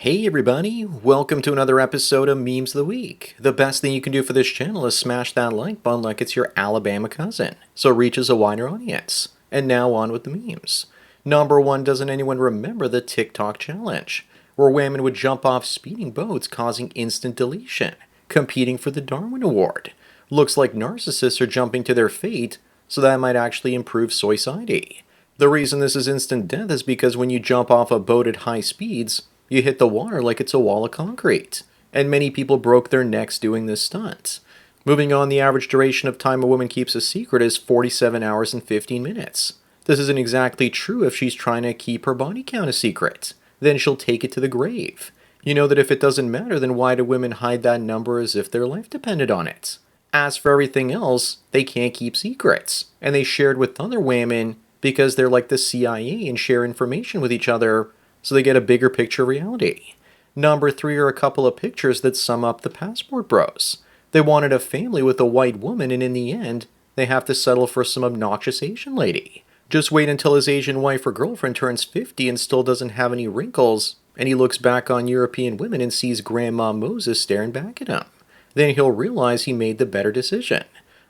Hey everybody, welcome to another episode of Memes of the Week. The best thing you can do for this channel is smash that like button like it's your Alabama cousin, so it reaches a wider audience. And now on with the memes. Number one, doesn't anyone remember the TikTok challenge? Where women would jump off speeding boats causing instant deletion, competing for the Darwin Award. Looks like narcissists are jumping to their fate, so that might actually improve society. The reason this is instant death is because when you jump off a boat at high speeds, you hit the water like it's a wall of concrete, and many people broke their necks doing this stunt. Moving on, the average duration of time a woman keeps a secret is 47 hours and 15 minutes. This isn't exactly true if she's trying to keep her body count a secret. Then she'll take it to the grave. You know that if it doesn't matter, then why do women hide that number as if their life depended on it? As for everything else, they can't keep secrets, and they shared with other women because they're like the CIA and share information with each other, so they get a bigger picture of reality. Number three are a couple of pictures that sum up the passport bros. They wanted a family with a white woman, and in the end, they have to settle for some obnoxious Asian lady. Just wait until his Asian wife or girlfriend turns 50 and still doesn't have any wrinkles, and he looks back on European women and sees Grandma Moses staring back at him. Then he'll realize he made the better decision.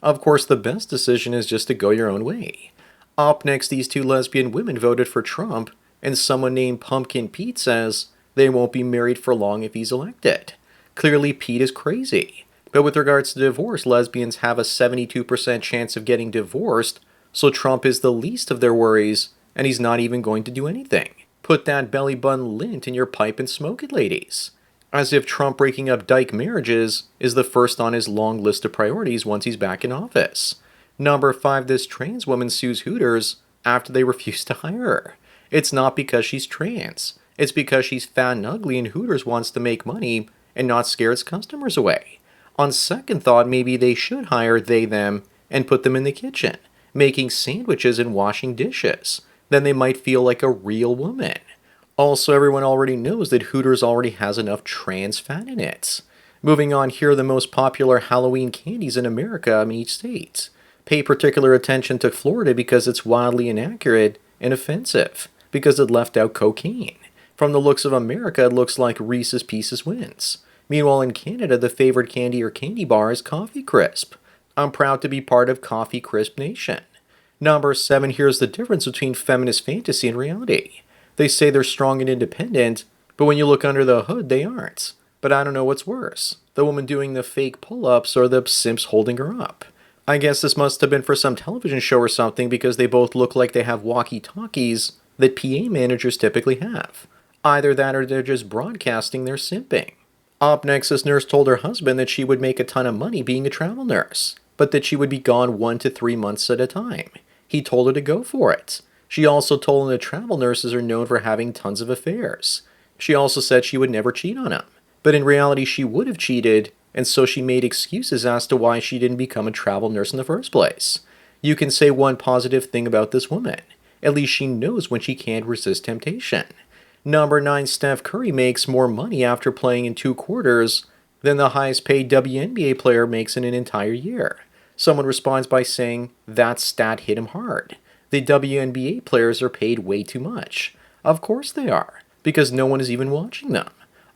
Of course, the best decision is just to go your own way. Up next, these two lesbian women voted for Trump, and someone named Pumpkin Pete says they won't be married for long if he's elected. Clearly, Pete is crazy. But with regards to divorce, lesbians have a 72% chance of getting divorced, so Trump is the least of their worries, and he's not even going to do anything. Put that belly button lint in your pipe and smoke it, ladies. As if Trump breaking up dyke marriages is the first on his long list of priorities once he's back in office. Number five, this trans woman sues Hooters after they refuse to hire her. It's not because she's trans. It's because she's fat and ugly and Hooters wants to make money and not scare its customers away. On second thought, maybe they should hire them and put them in the kitchen, making sandwiches and washing dishes. Then they might feel like a real woman. Also, everyone already knows that Hooters already has enough trans fat in it. Moving on, here are the most popular Halloween candies in America in each state. Pay particular attention to Florida because it's wildly inaccurate and offensive, because it left out cocaine. From the looks of America, it looks like Reese's Pieces wins. Meanwhile, in Canada, the favorite candy or candy bar is Coffee Crisp. I'm proud to be part of Coffee Crisp Nation. Number seven, here's the difference between feminist fantasy and reality. They say they're strong and independent, but when you look under the hood, they aren't. But I don't know what's worse, the woman doing the fake pull-ups or the simps holding her up. I guess this must have been for some television show or something because they both look like they have walkie-talkies that PA managers typically have. Either that or they're just broadcasting their simping. Up next, this nurse told her husband that she would make a ton of money being a travel nurse, but that she would be gone 1 to 3 months at a time. He told her to go for it. She also told him that travel nurses are known for having tons of affairs. She also said she would never cheat on him, but in reality she would have cheated, and so she made excuses as to why she didn't become a travel nurse in the first place. You can say one positive thing about this woman. At least she knows when she can't resist temptation. Number 9, Steph Curry makes more money after playing in 2 quarters than the highest paid WNBA player makes in an entire year. Someone responds by saying, that stat hit him hard. The WNBA players are paid way too much. Of course they are, because no one is even watching them.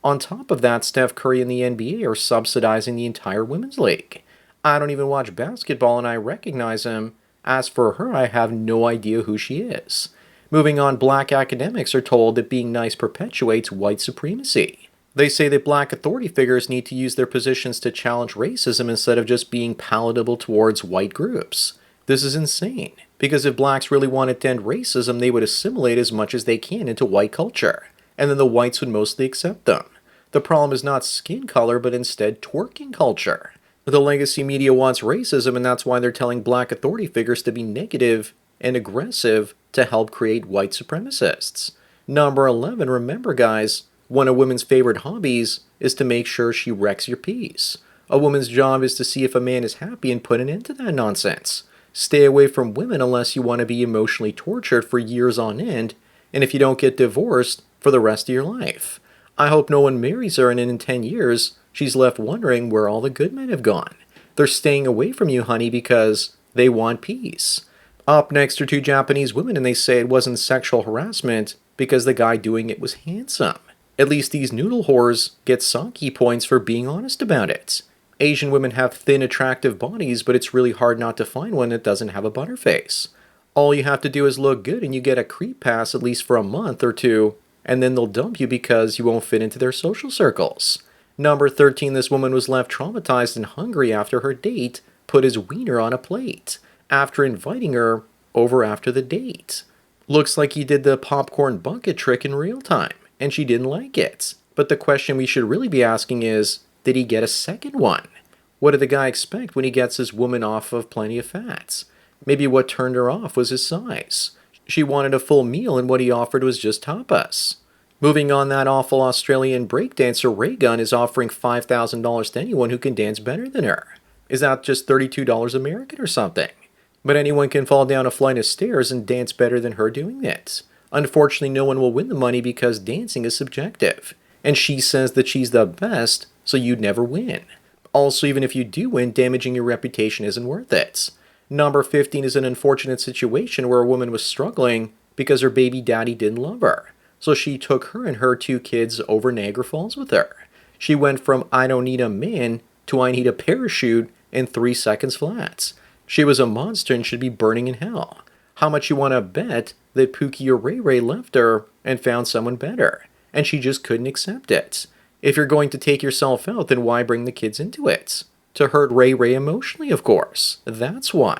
On top of that, Steph Curry and the NBA are subsidizing the entire women's league. I don't even watch basketball and I recognize him. As for her, I have no idea who she is. Moving on, black academics are told that being nice perpetuates white supremacy. They say that black authority figures need to use their positions to challenge racism instead of just being palatable towards white groups. This is insane, because if blacks really wanted to end racism, they would assimilate as much as they can into white culture, and then the whites would mostly accept them. The problem is not skin color, but instead twerking culture. The legacy media wants racism, and that's why they're telling black authority figures to be negative and aggressive to help create white supremacists. Number 11, remember guys, one of women's favorite hobbies is to make sure she wrecks your peace. A woman's job is to see if a man is happy and put an end to that nonsense. Stay away from women unless you want to be emotionally tortured for years on end, and if you don't get divorced, for the rest of your life. I hope no one marries her and in 10 years, she's left wondering where all the good men have gone. They're staying away from you, honey, because they want peace. Up next are 2 Japanese women, and they say it wasn't sexual harassment because the guy doing it was handsome. At least these noodle whores get sake points for being honest about it. Asian women have thin, attractive bodies, but it's really hard not to find one that doesn't have a butterface. All you have to do is look good and you get a creep pass at least for a month or two, and then they'll dump you because you won't fit into their social circles. Number 13, this woman was left traumatized and hungry after her date put his wiener on a plate after inviting her over after the date. Looks like he did the popcorn bucket trick in real time, and she didn't like it. But the question we should really be asking is, did he get a second one? What did the guy expect when he gets his woman off of plenty of fats? Maybe what turned her off was his size. She wanted a full meal and what he offered was just tapas. Moving on, that awful Australian breakdancer Raygun is offering $5,000 to anyone who can dance better than her. Is that just $32 American or something? But anyone can fall down a flight of stairs and dance better than her doing it. Unfortunately, no one will win the money because dancing is subjective. And she says that she's the best, so you'd never win. Also, even if you do win, damaging your reputation isn't worth it. Number 15 is an unfortunate situation where a woman was struggling because her baby daddy didn't love her. So she took her and her 2 kids over Niagara Falls with her. She went from I don't need a man to I need a parachute in 3 seconds flat. She was a monster and should be burning in hell. How much you want to bet that Pookie or Ray Ray left her and found someone better, and she just couldn't accept it? If you're going to take yourself out, then why bring the kids into it? To hurt Ray Ray emotionally, of course. That's why.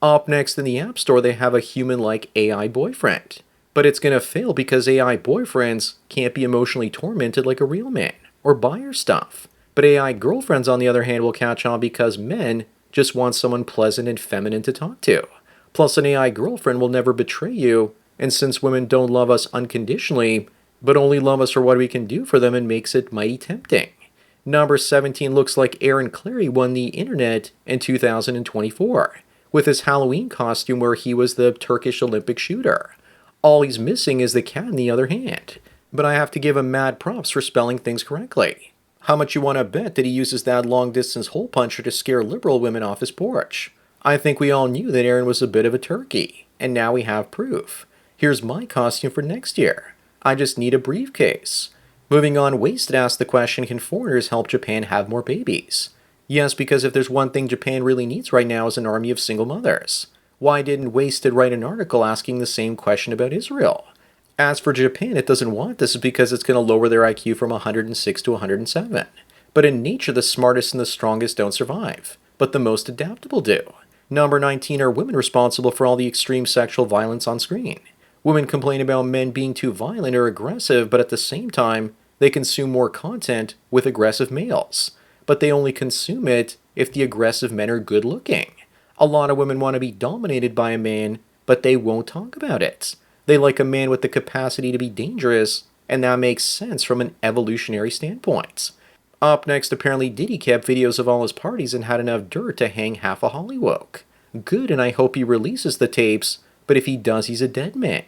Up next in the App Store, they have a human-like AI boyfriend. But it's going to fail because AI boyfriends can't be emotionally tormented like a real man, or buy your stuff. But AI girlfriends, on the other hand, will catch on because men just want someone pleasant and feminine to talk to. Plus, an AI girlfriend will never betray you, and since women don't love us unconditionally, but only love us for what we can do for them, it makes it mighty tempting. Number 17 looks like Aaron Clary won the internet in 2024, with his Halloween costume where he was the Turkish Olympic shooter. All he's missing is the cat in the other hand. But I have to give him mad props for spelling things correctly. How much you want to bet that he uses that long-distance hole puncher to scare liberal women off his porch? I think we all knew that Aaron was a bit of a turkey, and now we have proof. Here's my costume for next year. I just need a briefcase. Moving on, Wasted asked the question, can foreigners help Japan have more babies? Yes, because if there's one thing Japan really needs right now is an army of single mothers. Why didn't Wasted write an article asking the same question about Israel? As for Japan, it doesn't want this because it's going to lower their IQ from 106 to 107. But in nature, the smartest and the strongest don't survive, but the most adaptable do. Number 19 are women responsible for all the extreme sexual violence on screen. Women complain about men being too violent or aggressive, but at the same time, they consume more content with aggressive males. But they only consume it if the aggressive men are good looking. A lot of women want to be dominated by a man, but they won't talk about it. They like a man with the capacity to be dangerous, and that makes sense from an evolutionary standpoint. Up next, apparently Diddy kept videos of all his parties and had enough dirt to hang half a Hollywood. Good, and I hope he releases the tapes, but if he does, he's a dead man.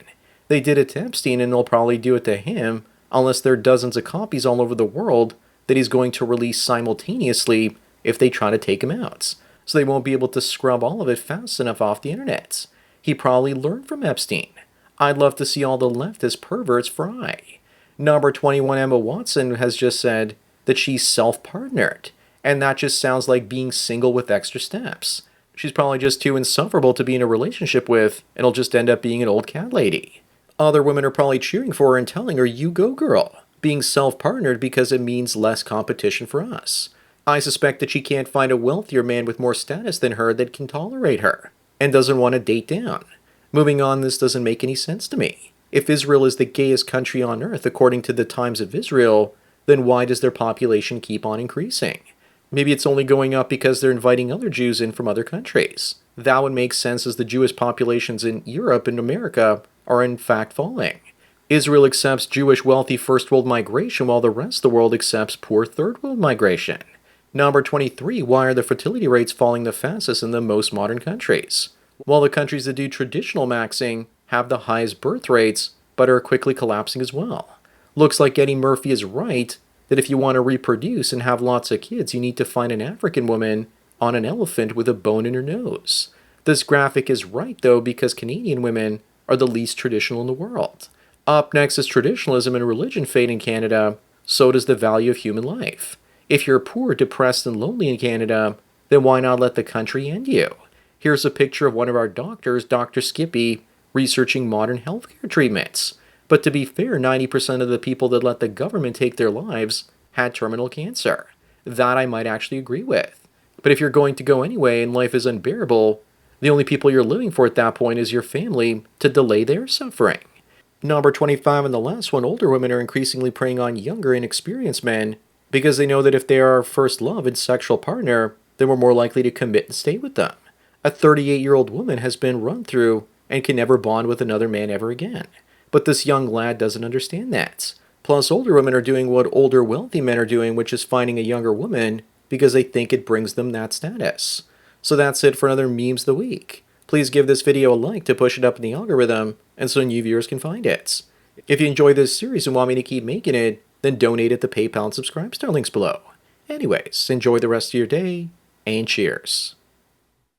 They did it to Epstein, and they'll probably do it to him, unless there are dozens of copies all over the world that he's going to release simultaneously if they try to take him out. So they won't be able to scrub all of it fast enough off the internet. He probably learned from Epstein. I'd love to see all the leftist perverts fry. Number 21, Emma Watson, has just said that she's self-partnered, and that just sounds like being single with extra steps. She's probably just too insufferable to be in a relationship with, and it'll just end up being an old cat lady. Other women are probably cheering for her and telling her, you go girl, being self-partnered because it means less competition for us. I suspect that she can't find a wealthier man with more status than her that can tolerate her, and doesn't want to date down. Moving on, this doesn't make any sense to me. If Israel is the gayest country on earth according to the Times of Israel, then why does their population keep on increasing? Maybe it's only going up because they're inviting other Jews in from other countries. That would make sense as the Jewish populations in Europe and America are in fact falling. Israel accepts Jewish wealthy first world migration while the rest of the world accepts poor third world migration. Number 23, why are the fertility rates falling the fastest in the most modern countries? While the countries that do traditional maxing have the highest birth rates, but are quickly collapsing as well. Looks like Eddie Murphy is right that if you want to reproduce and have lots of kids, you need to find an African woman on an elephant with a bone in her nose. This graphic is right, though, because Canadian women are the least traditional in the world. Up next is traditionalism and religion fade in Canada, so does the value of human life. If you're poor, depressed, and lonely in Canada, then why not let the country end you? Here's a picture of one of our doctors, Dr. Skippy, researching modern healthcare treatments. But to be fair, 90% of the people that let the government take their lives had terminal cancer. That I might actually agree with. But if you're going to go anyway and life is unbearable, the only people you're living for at that point is your family to delay their suffering. Number 25 and the last one, older women are increasingly preying on younger, inexperienced men because they know that if they are our first love and sexual partner, then we're more likely to commit and stay with them. A 38-year-old woman has been run through and can never bond with another man ever again. But this young lad doesn't understand that. Plus, older women are doing what older wealthy men are doing, which is finding a younger woman because they think it brings them that status. So that's it for another Memes of the Week. Please give this video a like to push it up in the algorithm and so new viewers can find it. If you enjoy this series and want me to keep making it, then donate at the PayPal and subscribe star links below. Anyways, enjoy the rest of your day, and cheers.